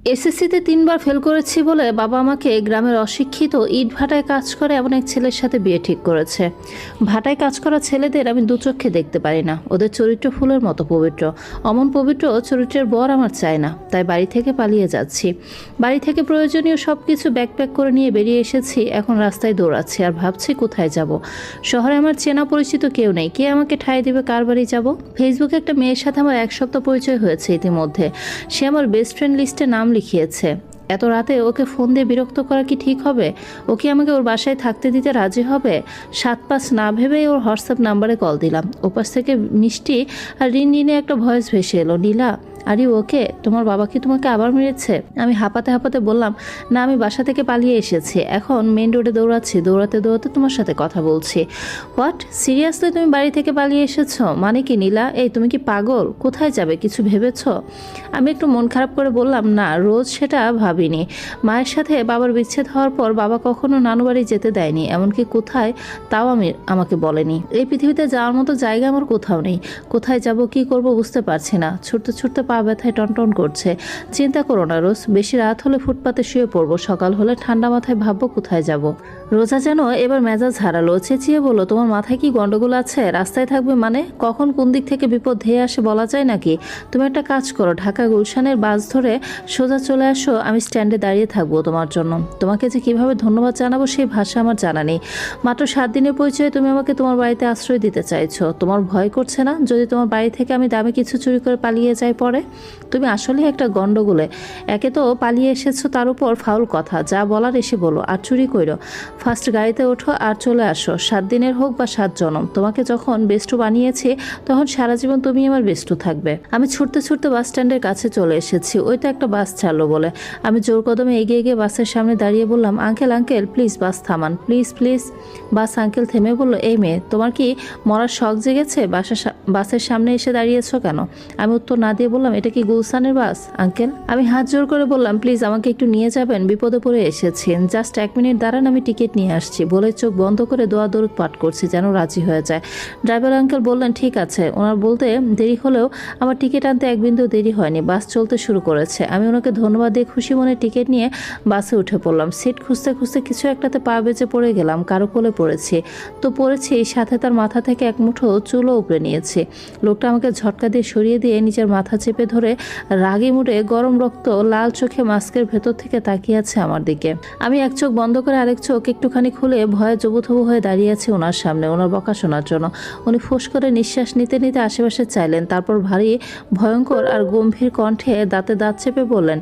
এসএসসিতে ৩ বার ফেল করেছি বলে বাবা আমাকে গ্রামের অশিক্ষিত ইট ভাটায় কাজ করে এমন এক ছেলের সাথে বিয়ে ঠিক করেছে। ভাটায় কাজ করা ছেলেদের আমি দু চক্ষে দেখতে পারি না, ওদের চরিত্র ফুলের মতো পবিত্র। অমন পবিত্র চরিত্রের বর আমার চাই না, তাই বাড়ি থেকে পালিয়ে যাচ্ছি। বাড়ি থেকে প্রয়োজনীয় সব কিছু ব্যাকপ্যাক করে নিয়ে বেরিয়ে এসেছি। এখন রাস্তায় দৌড়াচ্ছি আর ভাবছি কোথায় যাব। শহরে আমার চেনা পরিচিত কেউ নেই, কে আমাকে ঠাঁই দেবে, কার বাড়ি যাব। ফেসবুকে একটা মেয়ের সাথে আমার 1 সপ্তাহ পরিচয় হয়েছে ইতিমধ্যে। সে আমার বেস্ট ফ্রেন্ড লিস্টে নাম লিখিয়েছে। এত রাতে ওকে ফোন দিয়ে বিরক্ত করা কি ঠিক হবে? ও কি আমাকে ওর বাসায় থাকতে দিতে রাজি হবে? 7-5 না ভেবেই ওর হোয়াটসঅ্যাপ নাম্বারে কল দিলাম। ওপাশ থেকে মিষ্টি আর রিনরিনে একটা ভয়েস ভেসে এলো, নীলা আরে ওকে, তোমার বাবা কি তোমাকে আবার মেরেছে? আমি হাঁপাতে হাঁপাতে বললাম, না আমি বাসা থেকে পালিয়ে এসেছি, এখন মেন রোডে দৌড়াচ্ছি, দৌড়াতে দৌড়াতে তোমার সাথে কথা বলছি। হোয়াট, সিরিয়াসলি তুমি বাড়ি থেকে পালিয়ে এসেছো? মানে কি নীলা, এই তুমি কি পাগল? কোথায় যাবে, কিছু ভেবেছো? আমি একটু মন খারাপ করে বললাম, না রোজ সেটা ভাবিনি। মায়ের সাথে বাবার বিচ্ছেদ হওয়ার পর বাবা কখনো নানু বাড়ি যেতে দেয়নি, এমনকি কোথায় তাও আমাকে বলেনি। এই পৃথিবীতে যাওয়ার মতো জায়গা আমার কোথাও নেই। কোথায় যাব, কি করব বুঝতে পারছি না। ছুটতে ছুটতে পা ব্যথায় টনটন করছে। চিন্তা করো না রোজ, বেশি রাত হলে ফুটপাতে শুয়ে পড়বো, সকাল হলে ঠান্ডা মাথায় ভাববো কোথায় যাব। রোজা যেন এবার মেজাজ হারালো, চেঁচিয়ে বলো, তোমার মাথায় কি গন্ডগোল আছে? রাস্তায় থাকবে মানে? কখন কোন দিক থেকে বিপদ ধেয়ে আসে বলা যায় নাকি? তুমি একটা কাজ করো, ঢাকা গুলশানের বাস ধরে সোজা চলে আসো, আমি স্ট্যান্ডে দাঁড়িয়ে থাকবো তোমার জন্য। তোমাকে যে কিভাবে ধন্যবাদ জানাবো সেই ভাষা আমার জানা নেই। মাত্র 7 দিনের পরিচয়ে তুমি আমাকে তোমার বাড়িতে আশ্রয় দিতে চাইছো। তোমার ভয় করছে না যদি তোমার বাড়ি থেকে আমি দামি কিছু চুরি করে পালিয়ে যাই পরে? তুমি আসলেই একটা গন্ডগোলে। একে তো পালিয়ে এসেছো, তার উপর ফাউল কথা, যা বলার এসে বলো, আর চুরি কইরো। ফার্স্ট গাড়িতে ওঠো আর চলে আসো, 7 দিনের হোক বা 7 জনম। তোমাকে যখন বেস্টু বানিয়েছি তখন সারা জীবন তুমি আমার বেস্টু থাকবে। আমি ছুটতে ছুটতে বাস স্ট্যান্ডের কাছে চলে এসেছি। ওই তো একটা বাস ছাড়লো বলে আমি জোর কদমে এগিয়ে গিয়ে বাসের সামনে দাঁড়িয়ে বললাম, আঙ্কেল আঙ্কেল প্লিজ বাস থামান, প্লিজ প্লিজ। বাস আঙ্কেল থেমে বলল, এই মেয়ে, তোমার কি মরার শখ জেগেছে? বাসের সামনে এসে দাঁড়িয়েছো কেন? আমি উত্তর না দিয়ে বললাম, এটা কি গুলশানের বাস আঙ্কেল? আমি হাত জোর করে বললাম, প্লিজ আমাকে একটু নিয়ে যাবেন, বিপদে পড়ে এসেছেন, জাস্ট 1 মিনিট দাঁড়ান, আমি টিকিট নিয়ে আসছি। বলে চোখ বন্ধ করে দোয়া দরুদ পাঠ করছি যেন রাজি হয়ে যায়। ড্রাইভার আঙ্কেল বললেন, ঠিক আছে। ওনার বলতে দেরি হলেও আমার টিকিট আনতে 1 বিন্দু দেরি হয়নি। বাস চলতে শুরু করেছে। আমি ওনাকে ধন্যবাদ দিয়ে খুশি মনে টিকিট নিয়ে বাসে উঠে পড়লাম। সিট খুঁজতে খুঁজতে কিছু একটাতে পা বেঁচে পড়ে গেলাম। কারো কোলে পড়েছি তো পড়েছি, সাথে তার মাথা থেকে এক মুঠো চুলও উপড়ে নিয়েছি। লোকটা আমাকে ঝটকা দিয়ে সরিয়ে দিয়ে নিজের মাথা চেপে ধরে রাগি মুড়ে গরম রক্ত লাল চোখে মাস্কের ভেতর থেকে তাকিয়ে আছে আমার দিকে। আমি এক চোখ বন্ধ করে আরেক চোখ একটুখানি খুলে ভয়ে জবুথবু হয়ে দাঁড়িয়ে আছি ওনার সামনে, ওনার বকা শোনার জন্য। উনি ফোঁস করে নিঃশ্বাস নিতে নিতে আশেপাশে চাইলেন, তারপর ভারী ভয়ঙ্কর আর গম্ভীর কণ্ঠে দাঁতে দাঁত চেপে বললেন,